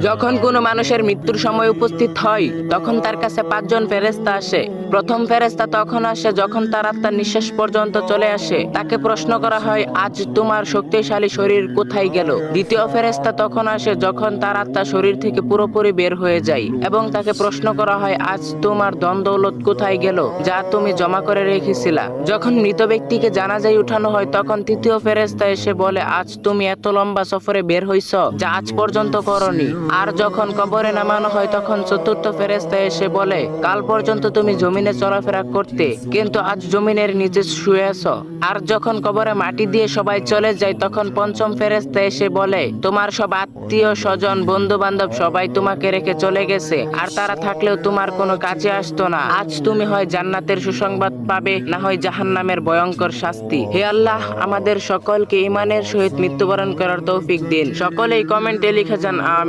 যখন কোনো মানুষের মৃত্যুর সময় উপস্থিত হয় তখন তার কাছে 5 জন ফেরেশতা আসে। প্রথম ফেরেশতা তখন আসে যখন তার আত্মার নিঃশ্বাস পর্যন্ত চলে আসে। তাকে প্রশ্ন করা হয়, আজ তোমার শক্তিশালী শরীর কোথায় গেল? দ্বিতীয় ফেরেশতা তখন আসে যখন তার আত্মা শরীর থেকে পুরোপুরি বের হয়ে যায় এবং তাকে প্রশ্ন করা হয়, আজ তোমার ধন দৌলত কোথায় গেল যা তুমি জমা করে রেখেছিলা? যখন মৃত ব্যক্তিকে জানাজায় উঠানো হয় তখন তৃতীয় ফেরেশতা এসে বলে, আজ তুমি এত লম্বা সফরে বের হইছ যা আজ পর্যন্ত করনি। আর যখন কবরে নামানো হয় তখন চতুর্থ ফেরেশতা এসে বলে, কাল পর্যন্ত তুমি জমিনে চলাফেরা করতে কিন্তু আজ জমিনের নিচে শুয়ে আছো। আর যখন কবরে মাটি দিয়ে সবাই চলে যায় তখন পঞ্চম ফেরেশতা এসে বলে, তোমার সব আত্মীয় স্বজন বন্ধু বান্ধব সবাই তোমাকে রেখে চলে গেছে আর তারা থাকলেও তোমার কোনো কাজে আসতো না। আজ তুমি হয় জান্নাতের সুসংবাদ পাবে না হয় জাহান্নামের ভয়ঙ্কর শাস্তি। হে আল্লাহ, আমাদের সকলকে ঈমানের সহিত মৃত্যুবরণ করার তৌফিক দিন। সকলেই কমেন্টে লিখে যান আমিন।